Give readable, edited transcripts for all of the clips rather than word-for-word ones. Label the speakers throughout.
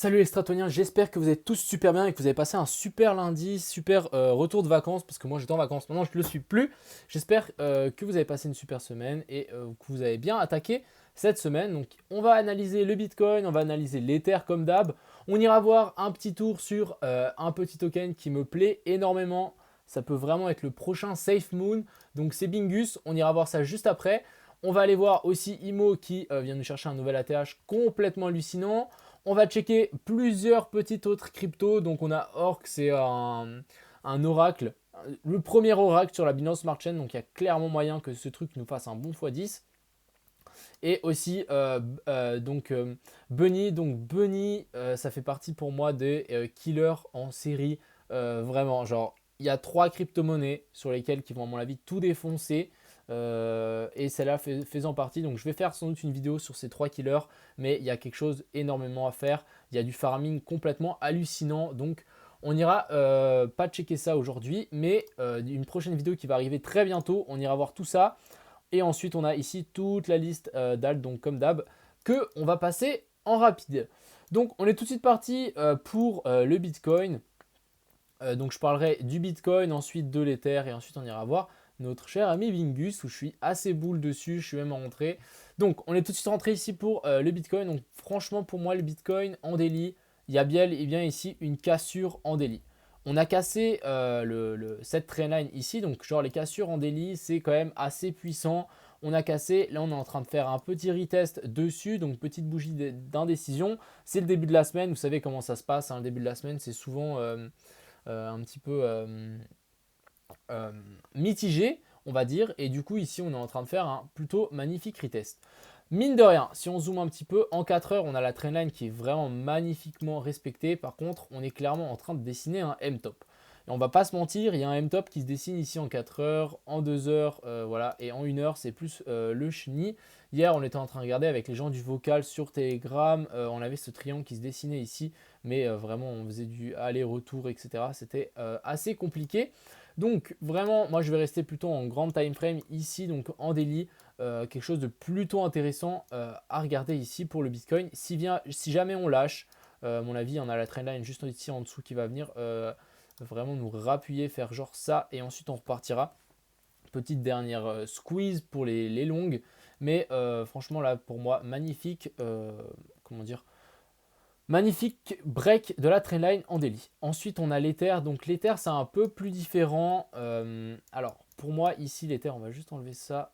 Speaker 1: Salut les Stratoniens, j'espère que vous êtes tous super bien et que vous avez passé un super lundi, super retour de vacances, parce que moi j'étais en vacances, maintenant je ne le suis plus. J'espère que vous avez passé une super semaine et que vous avez bien attaqué cette semaine. Donc on va analyser le Bitcoin, on va analyser l'Ether comme d'hab. On ira voir un petit tour sur un petit token qui me plaît énormément. Ça peut vraiment être le prochain SafeMoon, donc c'est Bingus, on ira voir ça juste après. On va aller voir aussi Imo qui vient nous chercher un nouvel ATH complètement hallucinant. On va checker plusieurs petites autres cryptos. Donc on a Orc, c'est un oracle. Le premier oracle sur la Binance Smart Chain. Donc il y a clairement moyen que ce truc nous fasse un bon x10. Et aussi Bunny. Donc Bunny, ça fait partie pour moi des killers en série. Vraiment, genre il y a 3 crypto-monnaies sur lesquelles qui vont à mon avis tout défoncer. Et celle-là faisant partie. Donc je vais faire sans doute une vidéo sur ces 3 killers. Mais il y a quelque chose énormément à faire. Il y a du farming complètement hallucinant. Donc on ira pas checker ça aujourd'hui. Mais une prochaine vidéo qui va arriver très bientôt. On ira voir tout ça. Et ensuite, on a ici toute la liste d'alt, donc comme d'hab, que on va passer en rapide. Donc, on est tout de suite parti pour le Bitcoin. Donc, je parlerai du Bitcoin, ensuite de l'Ether, et ensuite, on ira voir notre cher ami Bingus, où je suis assez boule dessus, je suis même rentré. Donc, on est tout de suite rentré ici pour le Bitcoin. Donc, franchement, pour moi, le Bitcoin en daily, il y a bien et bien ici une cassure en daily. On a cassé cette trendline ici, donc genre les cassures en daily, c'est quand même assez puissant. On a cassé, là on est en train de faire un petit retest dessus, donc petite bougie d'indécision. C'est le début de la semaine, vous savez comment ça se passe, hein, le début de la semaine c'est souvent un petit peu euh, mitigé, on va dire. Et du coup ici on est en train de faire un plutôt magnifique retest. Mine de rien, si on zoome un petit peu, en 4 heures, on a la trendline qui est vraiment magnifiquement respectée. Par contre, on est clairement en train de dessiner un M-top. Et on va pas se mentir, il y a un M-top qui se dessine ici en 4 heures, en 2 heures, voilà, et en 1 heure, c'est plus le chenille. Hier, on était en train de regarder avec les gens du vocal sur Telegram, on avait ce triangle qui se dessinait ici, mais vraiment, on faisait du aller-retour, etc. C'était assez compliqué. Donc, vraiment, moi, je vais rester plutôt en grande time frame ici, donc en daily. Quelque chose de plutôt intéressant à regarder ici pour le Bitcoin. Si jamais on lâche, à mon avis, on a la trendline juste ici en dessous qui va venir vraiment nous rappuyer, faire genre ça, et ensuite on repartira. Petite dernière squeeze pour les longues, mais franchement là pour moi magnifique, comment dire, magnifique break de la trendline en daily. Ensuite on a l'Ether, donc l'Ether c'est un peu plus différent. Alors pour moi ici l'Ether, on va juste enlever ça.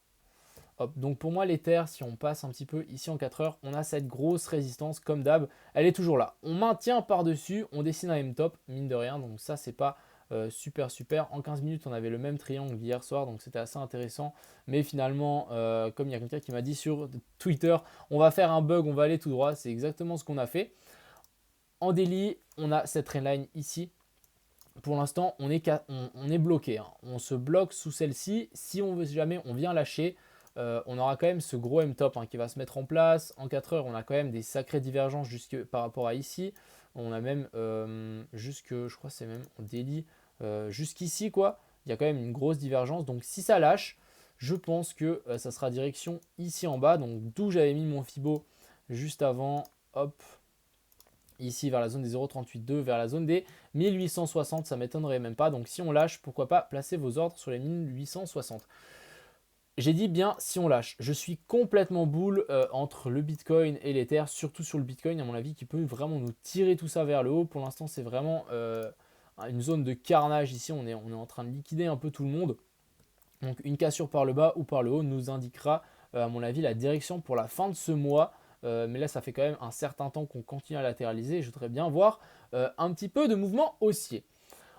Speaker 1: Hop, donc pour moi l'Ether, si on passe un petit peu ici en 4 heures, on a cette grosse résistance comme d'hab, elle est toujours là. On maintient par-dessus, on dessine un M-top, mine de rien, donc ça c'est pas super. En 15 minutes on avait le même triangle hier soir, donc c'était assez intéressant. Mais finalement, comme il y a quelqu'un qui m'a dit sur Twitter, on va faire un bug, on va aller tout droit, c'est exactement ce qu'on a fait. En daily, on a cette trendline ici. Pour l'instant, on est bloqué, hein. On se bloque sous celle-ci. Si jamais on vient lâcher, on aura quand même ce gros M-top qui va se mettre en place. En 4 heures, on a quand même des sacrées divergences jusque par rapport à ici. On a même je crois que c'est même en daily, jusqu'ici quoi. Il y a quand même une grosse divergence. Donc si ça lâche, je pense que ça sera direction ici en bas. Donc d'où j'avais mis mon Fibo juste avant. Hop, ici vers la zone des 0,38,2, vers la zone des 1860, ça m'étonnerait même pas. Donc si on lâche, pourquoi pas placer vos ordres sur les 1860. J'ai dit bien si on lâche. Je suis complètement boule entre le Bitcoin et l'Ether, surtout sur le Bitcoin à mon avis qui peut vraiment nous tirer tout ça vers le haut. Pour l'instant c'est vraiment une zone de carnage ici, on est en train de liquider un peu tout le monde. Donc une cassure par le bas ou par le haut nous indiquera à mon avis la direction pour la fin de ce mois. Mais là ça fait quand même un certain temps qu'on continue à latéraliser. Je voudrais bien voir un petit peu de mouvement haussier.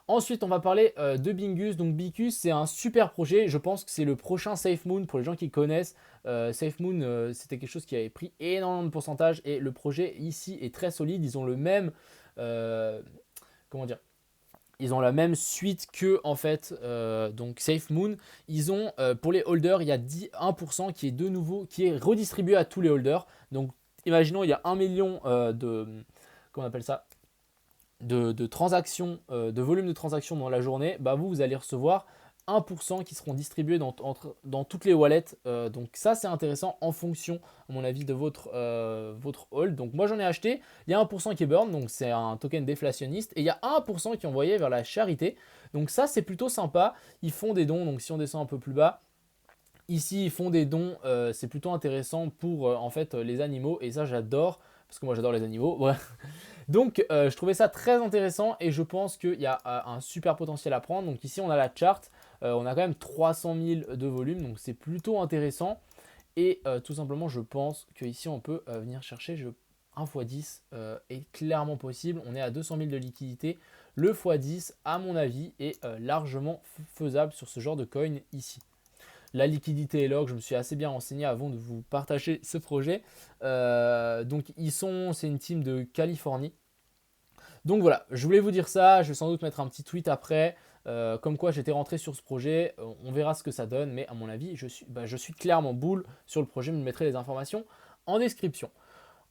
Speaker 1: Ensuite, on va parler de Bingus. Donc, Bingus, c'est un super projet. Je pense que c'est le prochain SafeMoon pour les gens qui connaissent. SafeMoon, c'était quelque chose qui avait pris énormément de pourcentage et le projet ici est très solide. Ils ont le même, comment dire, ils ont la même suite que en fait donc SafeMoon. Ils ont pour les holders, il y a 1% qui est de nouveau qui est redistribué à tous les holders. Donc, imaginons il y a 1 million comment on appelle ça, de transactions, de volume de transactions dans la journée, bah vous allez recevoir 1% qui seront distribués dans toutes les wallets. Donc ça, c'est intéressant en fonction, à mon avis, de votre hold. Donc moi, j'en ai acheté. Il y a 1% qui est burn, donc c'est un token déflationniste. Et il y a 1% qui est envoyé vers la charité. Donc ça, c'est plutôt sympa. Ils font des dons, donc si on descend un peu plus bas, ici, ils font des dons. C'est plutôt intéressant pour en fait les animaux. Et ça, j'adore, parce que moi, j'adore les animaux. Ouais. Donc, je trouvais ça très intéressant et je pense qu'il y a un super potentiel à prendre. Donc ici, on a la chart. On a quand même 300 000 de volume, donc c'est plutôt intéressant. Et tout simplement, je pense qu'ici, on peut venir chercher 1 x 10 est clairement possible. On est à 200 000 de liquidité. Le x 10, à mon avis, est largement faisable sur ce genre de coin ici. La liquidité est log, je me suis assez bien renseigné avant de vous partager ce projet. Donc c'est une team de Californie. Donc voilà, je voulais vous dire ça, je vais sans doute mettre un petit tweet après, comme quoi j'étais rentré sur ce projet, on verra ce que ça donne, mais à mon avis, je suis clairement bull sur le projet, je me mettrai les informations en description.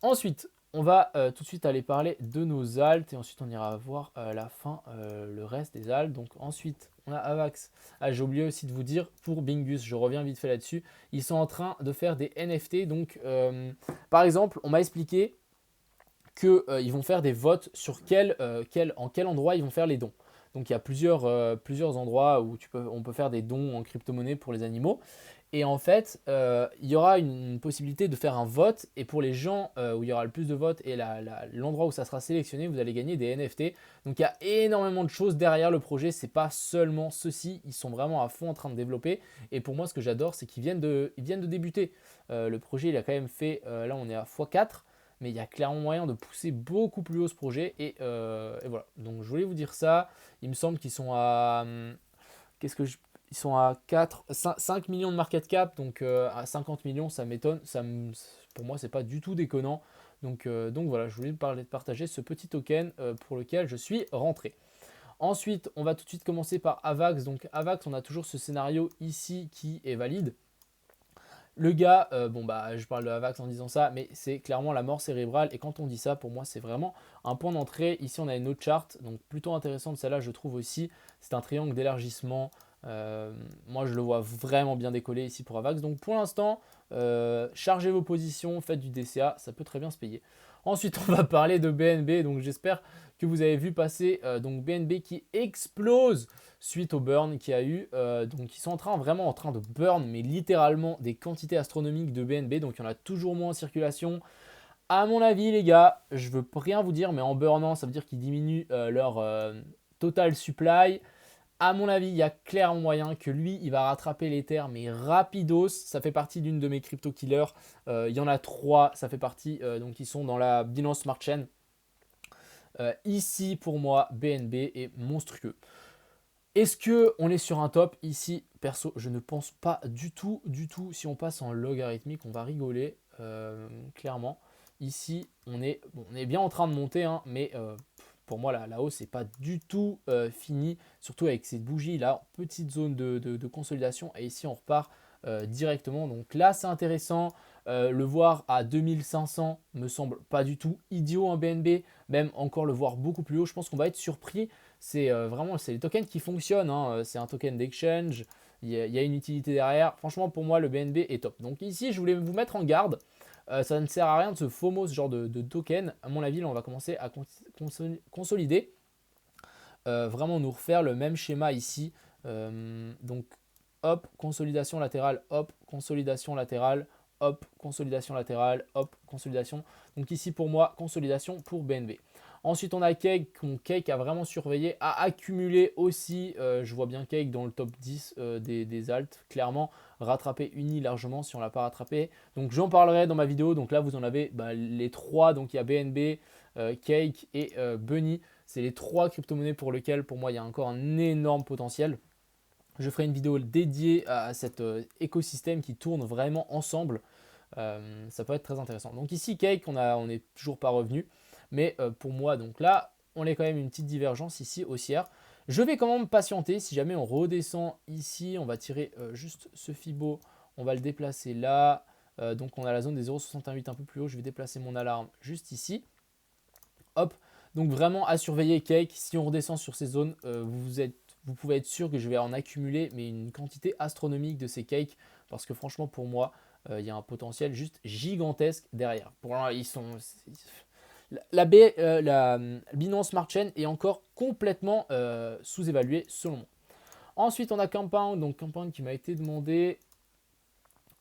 Speaker 1: Ensuite, on va tout de suite aller parler de nos alts et ensuite on ira voir la fin, le reste des alts. Donc ensuite, on a Avax. Ah, j'ai oublié aussi de vous dire pour Bingus, je reviens vite fait là-dessus, ils sont en train de faire des NFT. Donc par exemple, on m'a expliqué qu'ils vont faire des votes sur en quel endroit ils vont faire les dons. Donc il y a plusieurs endroits où on peut faire des dons en crypto-monnaie pour les animaux. Et en fait, il y aura une possibilité de faire un vote. Et pour les gens où il y aura le plus de votes et l'endroit où ça sera sélectionné, vous allez gagner des NFT. Donc il y a énormément de choses derrière le projet. C'est pas seulement ceci. Ils sont vraiment à fond en train de développer. Et pour moi, ce que j'adore, c'est qu'ils viennent de débuter. Le projet, il a quand même fait, là on est à x4. Mais il y a clairement moyen de pousser beaucoup plus haut ce projet. Et voilà. Donc je voulais vous dire ça. Il me semble qu'ils sont à. Ils sont à 5 millions de market cap. Donc à 50 millions, ça m'étonne. Pour moi, c'est pas du tout déconnant. Donc voilà, je voulais partager ce petit token pour lequel je suis rentré. Ensuite, on va tout de suite commencer par Avax. Donc Avax, on a toujours ce scénario ici qui est valide. Le gars, je parle de Avax en disant ça, mais c'est clairement la mort cérébrale. Et quand on dit ça, pour moi, c'est vraiment un point d'entrée. Ici, on a une autre charte, donc plutôt intéressante. Celle-là, je trouve aussi. C'est un triangle d'élargissement. Moi, je le vois vraiment bien décoller ici pour Avax. Donc, pour l'instant, chargez vos positions, faites du DCA, ça peut très bien se payer. Ensuite, on va parler de BNB. Donc, j'espère que vous avez vu passer donc BNB qui explose suite au burn qu'il y a eu. Donc ils sont vraiment en train de burn, mais littéralement des quantités astronomiques de BNB. Donc il y en a toujours moins en circulation. À mon avis, les gars, je veux rien vous dire, mais en burnant, ça veut dire qu'ils diminuent leur total supply. À mon avis, il y a clairement moyen que lui, il va rattraper l'Ether, mais rapidos. Ça fait partie d'une de mes crypto killers. Il y en a 3, ça fait partie, donc ils sont dans la Binance Smart Chain. Ici, pour moi, BNB est monstrueux. Est-ce qu'on est sur un top? Ici, perso, je ne pense pas du tout. Si on passe en logarithmique, on va rigoler, clairement. Ici, on est bien en train de monter, hein, mais pour moi, la hausse n'est pas du tout finie, surtout avec cette bougie là, petite zone de consolidation. Et ici, on repart directement. Donc là, c'est intéressant. Le voir à 2500 me semble pas du tout idiot en BNB, même encore le voir beaucoup plus haut. Je pense qu'on va être surpris. C'est vraiment les tokens qui fonctionnent, hein. C'est un token d'exchange, il y a une utilité derrière. Franchement, pour moi, le BNB est top. Donc ici, je voulais vous mettre en garde. Ça ne sert à rien de se FOMO ce genre de token. À mon avis, là, on va commencer à consolider. Vraiment nous refaire le même schéma ici. Donc hop, consolidation latérale, hop, consolidation latérale, hop, consolidation latérale, hop, consolidation. Donc ici pour moi, consolidation pour BNB. Ensuite, on a Cake. Cake a vraiment surveillé, a accumulé aussi. Je vois bien Cake dans le top 10 des alts. Clairement, rattrapé uni largement si on ne l'a pas rattrapé. Donc, j'en parlerai dans ma vidéo. Donc là, vous en avez les 3. Donc, il y a BNB, Cake et Bunny. C'est les 3 crypto-monnaies pour lesquelles, pour moi, il y a encore un énorme potentiel. Je ferai une vidéo dédiée à cet écosystème qui tourne vraiment ensemble. Ça peut être très intéressant. Donc ici, Cake, on n'est toujours pas revenu. Mais pour moi, donc là, on est quand même une petite divergence ici haussière. Je vais quand même patienter. Si jamais on redescend ici, on va tirer juste ce Fibo. On va le déplacer là. Donc on a la zone des 0,68 un peu plus haut. Je vais déplacer mon alarme juste ici. Hop. Donc vraiment à surveiller Cake. Si on redescend sur ces zones, vous vous pouvez être sûr que je vais en accumuler mais une quantité astronomique de ces cakes parce que franchement pour moi, il y a un potentiel juste gigantesque derrière. Pour moi, ils sont... La Binance Smart Chain est encore complètement sous-évaluée selon moi. Ensuite, on a Compound, donc Compound qui m'a été demandé.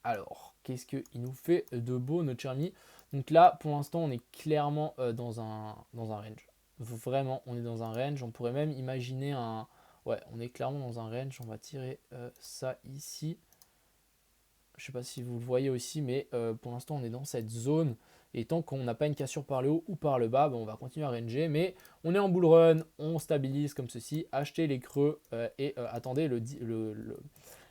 Speaker 1: Alors, qu'est-ce qu'il nous fait de beau, notre cher ami? Donc là, pour l'instant, on est clairement dans un range. Vraiment, on est dans un range. On pourrait même imaginer un... Ouais, on est clairement dans un range. On va tirer ça ici. Je ne sais pas si vous le voyez aussi, mais pour l'instant, on est dans cette zone. Et tant qu'on n'a pas une cassure par le haut ou par le bas, ben, on va continuer à ranger. Mais on est en bull run, on stabilise comme ceci. Achetez les creux et attendez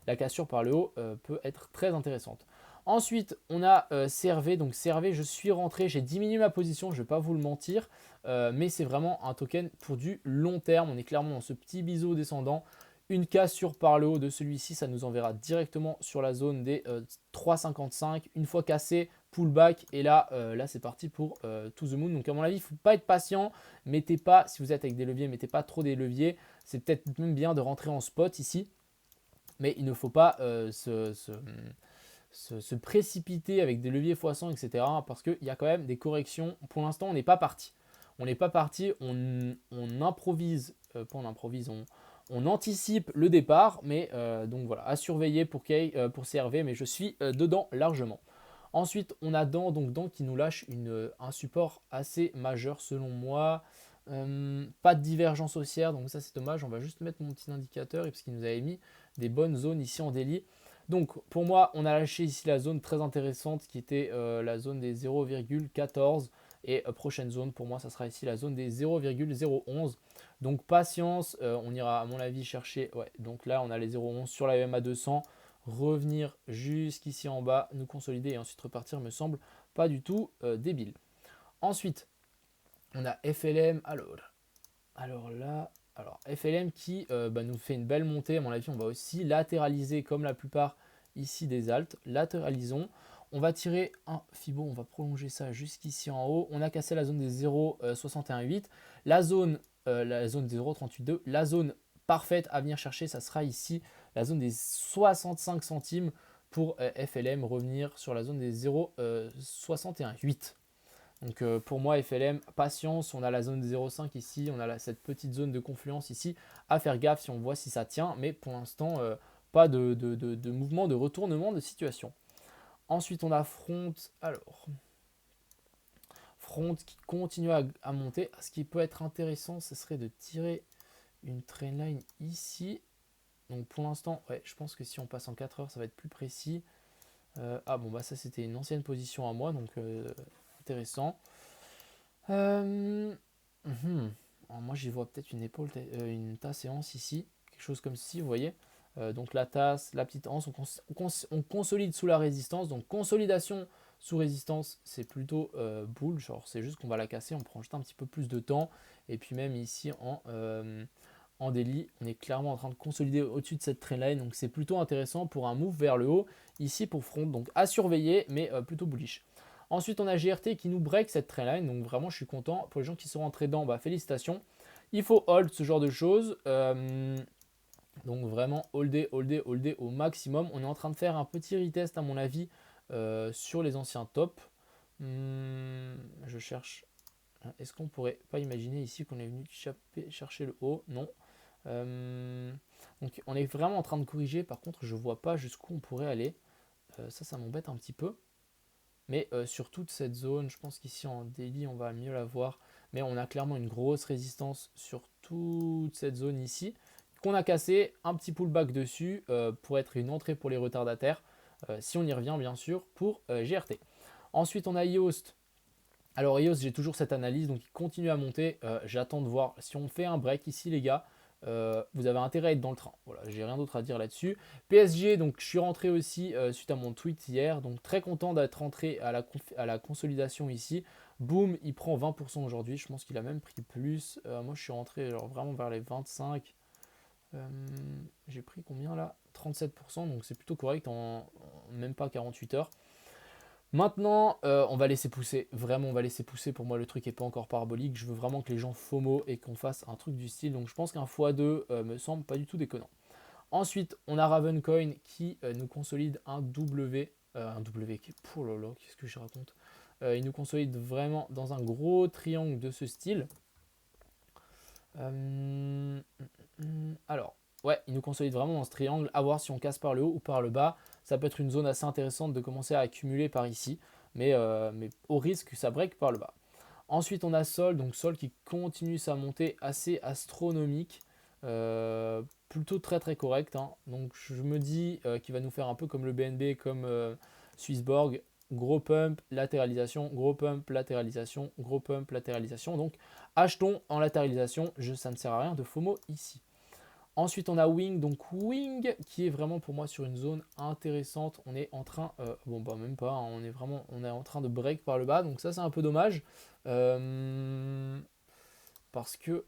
Speaker 1: la cassure par le haut peut être très intéressante. Ensuite, on a Servé. Donc Servé, je suis rentré, j'ai diminué ma position, je ne vais pas vous le mentir. Mais c'est vraiment un token pour du long terme. On est clairement dans ce petit biseau descendant. Une cassure par le haut de celui-ci, ça nous enverra directement sur la zone des 3,55. Une fois cassé, pullback. Et là, c'est parti pour to the moon. Donc à mon avis, il ne faut pas être patient. Mettez pas, si vous êtes avec des leviers, mettez pas trop des leviers. C'est peut-être même bien de rentrer en spot ici. Mais il ne faut pas se précipiter avec des leviers x100, etc. Parce qu'il y a quand même des corrections. Pour l'instant, on n'est pas parti. On n'est pas parti, on improvise, pas on improvise, on anticipe le départ, mais donc voilà, à surveiller pour CRV, mais je suis dedans largement. Ensuite, on a Dan qui nous lâche un support assez majeur selon moi. Pas de divergence haussière, donc ça c'est dommage. On va juste mettre mon petit indicateur parce qu'il nous avait mis des bonnes zones ici en daily. Donc pour moi, on a lâché ici la zone très intéressante qui était la zone des 0,14 et prochaine zone pour moi, ça sera ici la zone des 0,011. Donc patience, on ira à mon avis chercher, ouais, donc là on a les 0,11 sur la EMA 200, revenir jusqu'ici en bas, nous consolider et ensuite repartir me semble pas du tout débile. Ensuite, on a FLM, alors là, FLM qui nous fait une belle montée. À mon avis, on va aussi latéraliser comme la plupart ici des altes. Latéralisons. On va tirer un Fibo, on va prolonger ça jusqu'ici en haut. On a cassé la zone des 0,618. La zone des 0,382. La zone parfaite à venir chercher, ça sera ici la zone des 65 centimes pour FLM revenir sur la zone des 0,618. Donc pour moi, FLM, patience, on a la zone des 0,5 ici, on a cette petite zone de confluence ici, à faire gaffe si on voit si ça tient, mais pour l'instant, pas de mouvement, de retournement de situation. Ensuite, on a Front, Front qui continue à monter. Ce qui peut être intéressant, ce serait de tirer une trendline ici. Donc pour l'instant, ouais, je pense que si on passe en 4 heures, ça va être plus précis. Ça c'était une ancienne position à moi, donc intéressant. Alors moi j'y vois peut-être une épaule, une tasse et anse ici, quelque chose comme ceci, vous voyez. Donc la tasse, la petite anse, on consolide sous la résistance. Donc consolidation sous résistance, c'est plutôt bull, genre c'est juste qu'on va la casser, on prend juste un petit peu plus de temps. Et puis même ici en daily, on est clairement en train de consolider au-dessus de cette trendline, donc c'est plutôt intéressant pour un move vers le haut ici pour front, donc à surveiller, mais plutôt bullish. Ensuite, on a GRT qui nous break cette trendline, donc vraiment je suis content. Pour les gens qui sont rentrés dedans, félicitations. Il faut hold ce genre de choses. Donc vraiment holder au maximum. On est en train de faire un petit retest à mon avis sur les anciens tops. Je cherche. Est-ce qu'on pourrait pas imaginer ici qu'on est venu chercher le haut? Non. Donc on est vraiment en train de corriger. Par contre, je vois pas jusqu'où on pourrait aller. Ça m'embête un petit peu. Mais sur toute cette zone, je pense qu'ici en daily, on va mieux la voir. Mais on a clairement une grosse résistance sur toute cette zone ici, qu'on a cassé, un petit pullback dessus pour être une entrée pour les retardataires, si on y revient bien sûr, pour GRT. Ensuite, on a Yoast. Alors Yoast, j'ai toujours cette analyse, donc il continue à monter. J'attends de voir si on fait un break ici, les gars. Vous avez intérêt à être dans le train. Voilà, j'ai rien d'autre à dire là-dessus. PSG, donc je suis rentré aussi suite à mon tweet hier, donc très content d'être rentré à la consolidation ici. Boom, il prend 20% aujourd'hui, je pense qu'il a même pris plus. Moi je suis rentré vraiment vers les 25. J'ai pris combien là? 37%, donc c'est plutôt correct en même pas 48 heures. Maintenant, on va laisser pousser. Vraiment, on va laisser pousser. Pour moi, le truc n'est pas encore parabolique. Je veux vraiment que les gens FOMO et qu'on fasse un truc du style. Donc, je pense qu'un x2 me semble pas du tout déconnant. Ensuite, on a Ravencoin qui nous consolide un W. Un W qui... Oh là là, qu'est-ce que je raconte? Il nous consolide vraiment dans un gros triangle de ce style. Alors, ouais, il nous consolide vraiment dans ce triangle. À voir si on casse par le haut ou par le bas. Ça peut être une zone assez intéressante de commencer à accumuler par ici. Mais au risque que ça break par le bas. Ensuite, on a Sol. Donc Sol qui continue sa montée assez astronomique. Plutôt très très correct. Hein. Donc je me dis qu'il va nous faire un peu comme le BNB, comme Swissborg. Gros pump, latéralisation, gros pump, latéralisation, gros pump, latéralisation. Donc achetons en latéralisation. Ça ne sert à rien de FOMO ici. Ensuite, on a Wing. Donc Wing qui est vraiment pour moi sur une zone intéressante. On est en train, bon bah même pas, hein, on est en train de break par le bas. Donc ça c'est un peu dommage. Parce que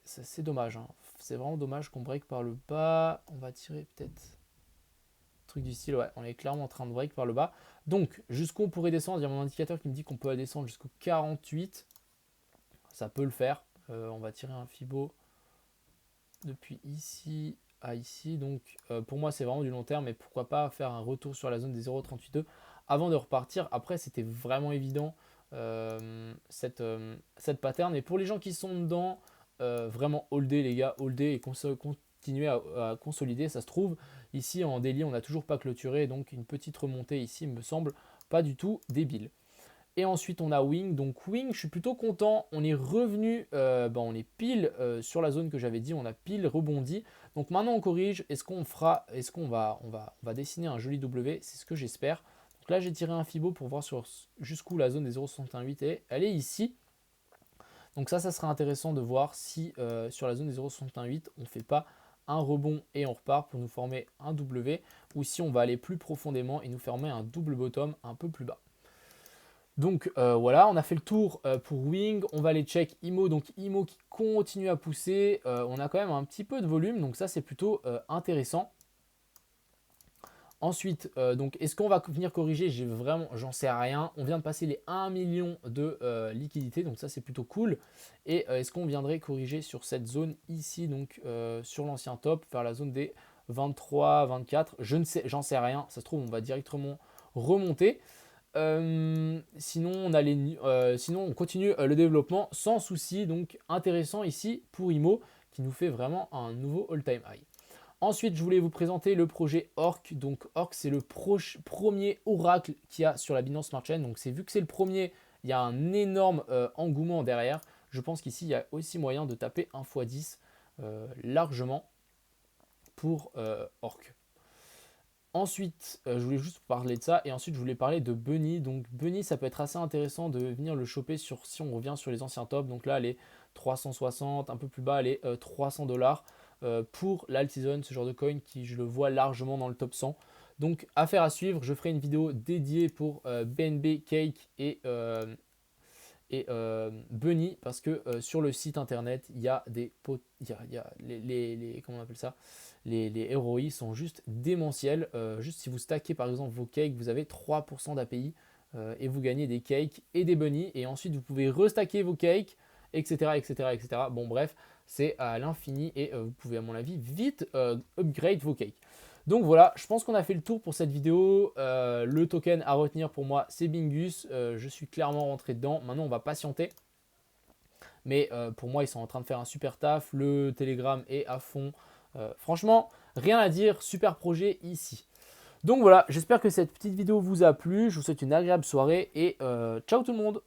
Speaker 1: c'est dommage. Hein. C'est vraiment dommage qu'on break par le bas. On va tirer peut-être truc du style. Ouais, on est clairement en train de break par le bas. Donc jusqu'où on pourrait descendre. Il y a mon indicateur qui me dit qu'on peut descendre jusqu'au 48. Ça peut le faire. On va tirer un Fibo depuis ici à ici. Donc pour moi c'est vraiment du long terme. Mais pourquoi pas faire un retour sur la zone des 0,382 avant de repartir. Après c'était vraiment évident. Cette pattern. Et pour les gens qui sont dedans, vraiment holder les gars, holder et continuer à consolider. Ça se trouve, ici en daily, on n'a toujours pas clôturé, donc une petite remontée ici me semble pas du tout débile. Et ensuite, on a Wing. Donc Wing, je suis plutôt content. On est revenu, on est pile sur la zone que j'avais dit. On a pile rebondi. Donc maintenant, on corrige. Est-ce qu'on va dessiner un joli W? C'est ce que j'espère. Donc là, j'ai tiré un Fibo pour voir jusqu'où la zone des 0,68 est. Elle est ici. Donc ça sera intéressant de voir si sur la zone des 0,68, on ne fait pas un rebond et on repart pour nous former un W. Ou si on va aller plus profondément et nous former un double bottom un peu plus bas. Donc voilà, on a fait le tour pour Wing. On va aller check IMO. Donc IMO qui continue à pousser. On a quand même un petit peu de volume. Donc ça, c'est plutôt intéressant. Ensuite, donc est-ce qu'on va venir corriger? J'en sais rien. On vient de passer les 1 million de liquidités, donc ça c'est plutôt cool. Et est-ce qu'on viendrait corriger sur cette zone ici, donc sur l'ancien top, vers la zone des 23, 24? J'en sais rien. Ça se trouve, on va directement remonter. Sinon, on continue le développement sans souci. Donc intéressant ici pour IMO qui nous fait vraiment un nouveau all-time high. Ensuite, je voulais vous présenter le projet Orc. Donc, Orc, c'est le premier oracle qu'il y a sur la Binance Smart Chain. Donc, vu que c'est le premier, il y a un énorme engouement derrière. Je pense qu'ici, il y a aussi moyen de taper 1 x 10 largement pour Orc. Ensuite, je voulais juste parler de ça. Et ensuite, je voulais parler de Bunny. Donc, Bunny, ça peut être assez intéressant de venir le choper si on revient sur les anciens tops. Donc là, elle est 360, un peu plus bas, elle est 300 $. Pour l'alt-season, ce genre de coin qui je le vois largement dans le top 100. Donc affaire à suivre, je ferai une vidéo dédiée pour BNB, Cake et Bunny parce que sur le site internet il y a comment on appelle ça, les ROI sont juste démentiels. Juste si vous stackez par exemple vos cakes, vous avez 3% d'API et vous gagnez des cakes et des bunnies et ensuite vous pouvez restacker vos cakes, etc., etc., etc. Bon bref, c'est à l'infini et vous pouvez à mon avis vite upgrade vos cakes. Donc voilà, je pense qu'on a fait le tour pour cette vidéo. Le token à retenir pour moi, c'est Bingus. Je suis clairement rentré dedans. Maintenant, on va patienter. Mais pour moi, ils sont en train de faire un super taf. Le Telegram est à fond. Franchement, rien à dire. Super projet ici. Donc voilà, j'espère que cette petite vidéo vous a plu. Je vous souhaite une agréable soirée et ciao tout le monde.